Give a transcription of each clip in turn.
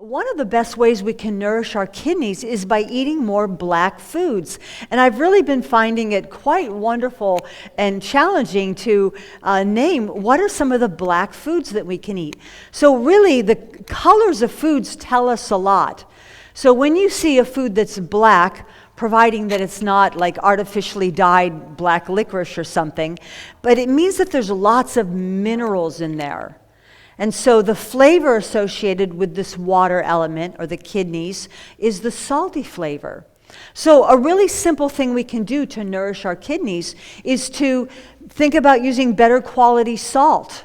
One of the best ways we can nourish our kidneys is by eating more black foods. And I've really been finding it quite wonderful and challenging to name what are some of the black foods that we can eat. So really, the colors of foods tell us a lot. So when you see a food that's black, providing that it's not like artificially dyed black licorice or something, but it means that there's lots of minerals in there. And so the flavor associated with this water element, or the kidneys, is the salty flavor. So a really simple thing we can do to nourish our kidneys is to think about using better quality salt.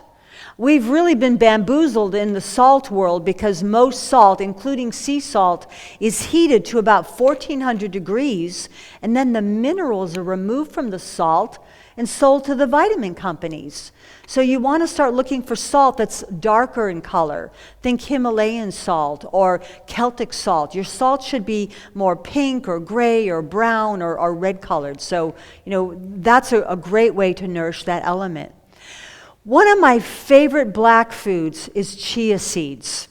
We've really been bamboozled in the salt world because most salt, including sea salt, is heated to about 1400 degrees, and then the minerals are removed from the salt and sold to the vitamin companies. So you want to start looking for salt that's darker in color. Think Himalayan salt or Celtic salt. Your salt should be more pink or gray or brown or red colored. So, that's a great way to nourish that element. One of my favorite black foods is chia seeds.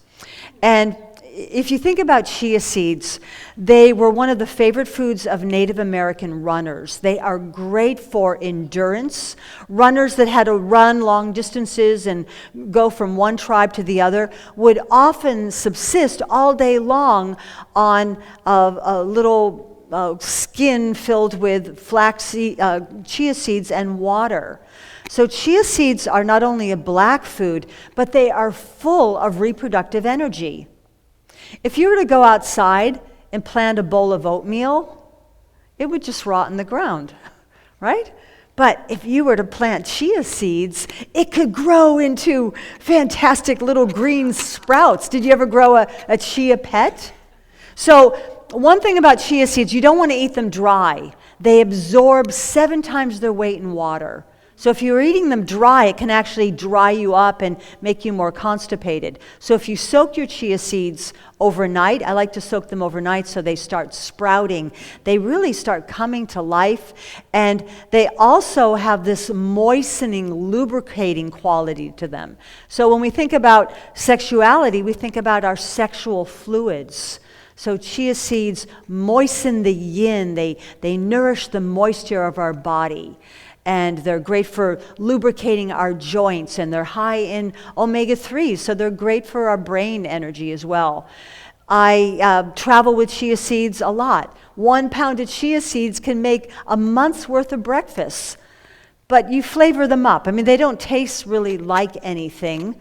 And if you think about chia seeds, they were one of the favorite foods of Native American runners. They are great for endurance. Runners that had to run long distances and go from one tribe to the other would often subsist all day long on a little skin filled with chia seeds and water. So chia seeds are not only a black food, but they are full of reproductive energy. If you were to go outside and plant a bowl of oatmeal, it would just rot in the ground, right? But if you were to plant chia seeds, it could grow into fantastic little green sprouts. Did you ever grow a chia pet? So one thing about chia seeds, you don't want to eat them dry. They absorb 7 times their weight in water. So if you're eating them dry, it can actually dry you up and make you more constipated. So if you soak your chia seeds overnight, I like to soak them overnight so they start sprouting. They really start coming to life, and they also have this moistening, lubricating quality to them. So when we think about sexuality, we think about our sexual fluids. So chia seeds moisten the yin, they nourish the moisture of our body. And they're great for lubricating our joints, and they're high in omega-3s, so they're great for our brain energy as well. I travel with chia seeds a lot. 1 pound of chia seeds can make a month's worth of breakfast, but you flavor them up. I mean, they don't taste really like anything,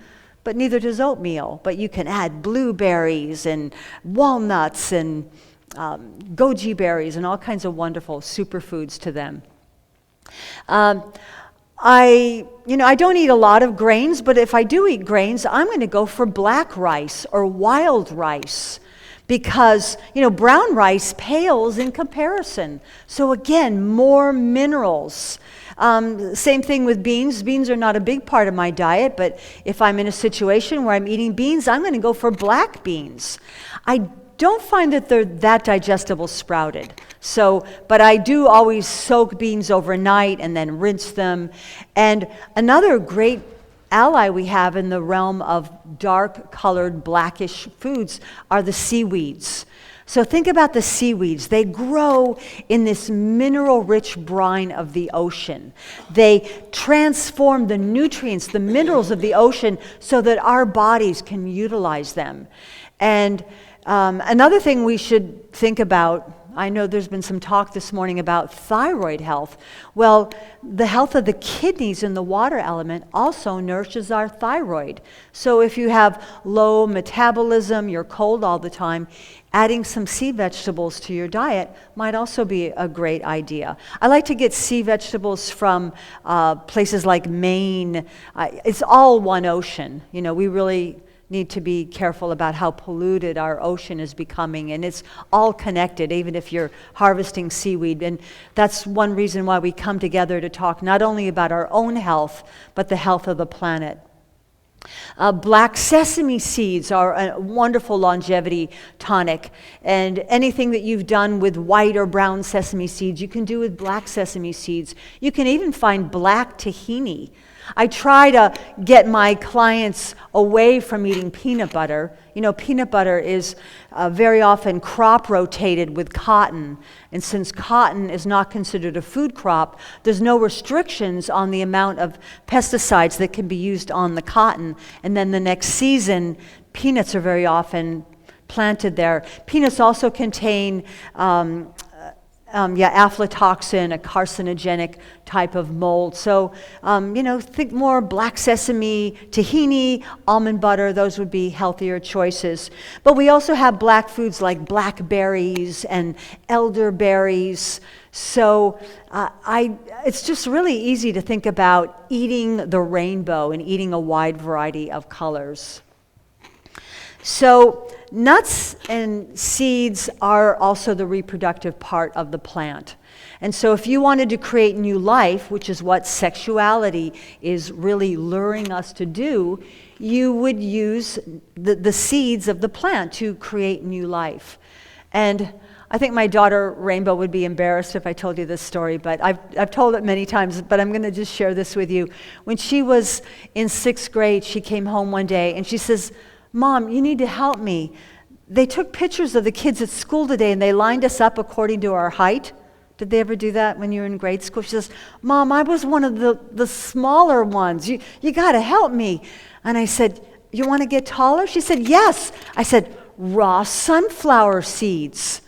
but neither does oatmeal. But you can add blueberries and walnuts and goji berries and all kinds of wonderful superfoods to them. I don't eat a lot of grains, but if I do eat grains, I'm going to go for black rice or wild rice because, brown rice pales in comparison. So again, more minerals. Same thing with beans. Beans are not a big part of my diet, but if I'm in a situation where I'm eating beans, I'm going to go for black beans. I don't find that they're that digestible sprouted. But I do always soak beans overnight and then rinse them. And another great ally we have in the realm of dark-colored, blackish foods are the seaweeds. So think about the seaweeds. They grow in this mineral-rich brine of the ocean. They transform the nutrients, the minerals of the ocean, so that our bodies can utilize them. And another thing we should think about, I know there's been some talk this morning about thyroid health. Well, the health of the kidneys and the water element also nourishes our thyroid. So if you have low metabolism, you're cold all the time, adding some sea vegetables to your diet might also be a great idea. I like to get sea vegetables from places like Maine. It's all one ocean. We really need to be careful about how polluted our ocean is becoming, and it's all connected, even if you're harvesting seaweed. And that's one reason why we come together to talk not only about our own health, but the health of the planet. Black sesame seeds are a wonderful longevity tonic, and anything that you've done with white or brown sesame seeds, you can do with black sesame seeds. You can even find black tahini. I try to get my clients away from eating peanut butter. You know, peanut butter is very often crop rotated with cotton. And since cotton is not considered a food crop, there's no restrictions on the amount of pesticides that can be used on the cotton. And then the next season, peanuts are very often planted there. Peanuts also contain aflatoxin, a carcinogenic type of mold. So, think more black sesame, tahini, almond butter. Those would be healthier choices. But we also have black foods like blackberries and elderberries. So it's just really easy to think about eating the rainbow and eating a wide variety of colors. So nuts and seeds are also the reproductive part of the plant. And so if you wanted to create new life, which is what sexuality is really luring us to do, you would use the seeds of the plant to create new life. And I think my daughter Rainbow would be embarrassed if I told you this story, but I've told it many times, but I'm going to just share this with you. When she was in 6th grade, she came home one day and she says, "Mom, you need to help me. They took pictures of the kids at school today and they lined us up according to our height." Did they ever do that when you were in grade school? She says, "Mom, I was one of the smaller ones. You got to help me." And I said, "You want to get taller?" She said, "Yes." I said, "Raw sunflower seeds."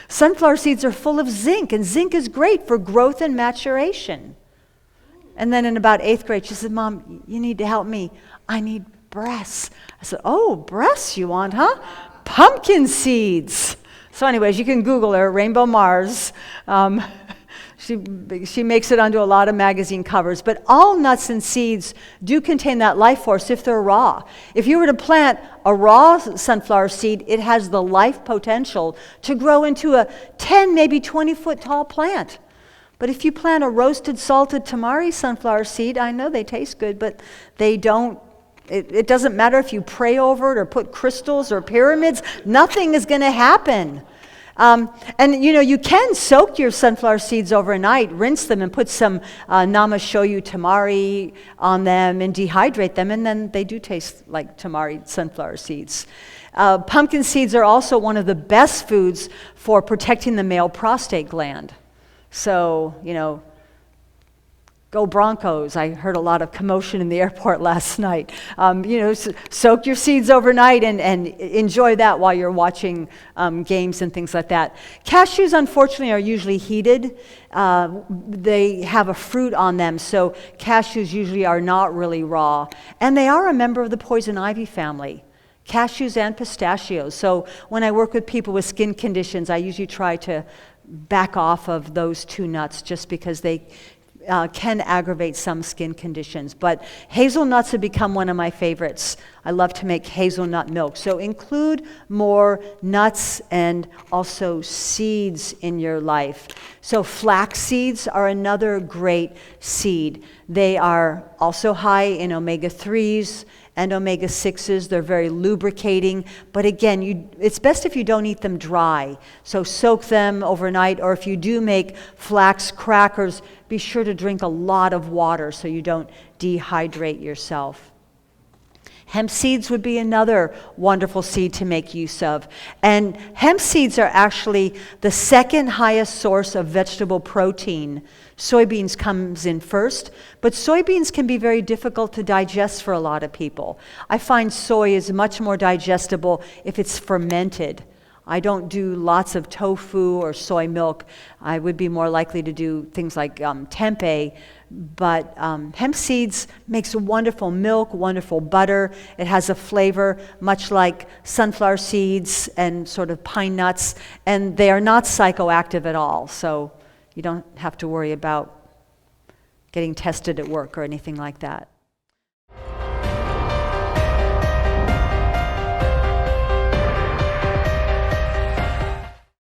Sunflower seeds are full of zinc, and zinc is great for growth and maturation. And then in about 8th grade, she said, "Mom, you need to help me. I need breasts." I said, "Oh, breasts you want, huh? Pumpkin seeds." So anyways, you can Google her, Rainbow Mars. She makes it onto a lot of magazine covers. But all nuts and seeds do contain that life force if they're raw. If you were to plant a raw sunflower seed, it has the life potential to grow into a 10, maybe 20-foot tall plant. But if you plant a roasted, salted tamari sunflower seed, I know they taste good, but they don't. It doesn't matter if you pray over it or put crystals or pyramids, nothing is going to happen. And you can soak your sunflower seeds overnight, rinse them and put some namashoyu tamari on them and dehydrate them, and then they do taste like tamari sunflower seeds. Pumpkin seeds are also one of the best foods for protecting the male prostate gland. So, go Broncos. I heard a lot of commotion in the airport last night. Soak your seeds overnight and enjoy that while you're watching games and things like that. Cashews, unfortunately, are usually heated. They have a fruit on them, so cashews usually are not really raw. And they are a member of the poison ivy family. Cashews and pistachios. So when I work with people with skin conditions, I usually try to back off of those two nuts just because they can aggravate some skin conditions. But hazelnuts have become one of my favorites. I love to make hazelnut milk. So include more nuts and also seeds in your life. So flax seeds are another great seed. They are also high in omega-3s and omega-6s. They're very lubricating. But again, it's best if you don't eat them dry. So soak them overnight, or if you do make flax crackers, be sure to drink a lot of water so you don't dehydrate yourself. Hemp seeds would be another wonderful seed to make use of. And hemp seeds are actually the second highest source of vegetable protein. Soybeans comes in first, but soybeans can be very difficult to digest for a lot of people. I find soy is much more digestible if it's fermented. I don't do lots of tofu or soy milk. I would be more likely to do things like tempeh, but hemp seeds makes wonderful milk, wonderful butter. It has a flavor much like sunflower seeds and sort of pine nuts, and they are not psychoactive at all, so you don't have to worry about getting tested at work or anything like that.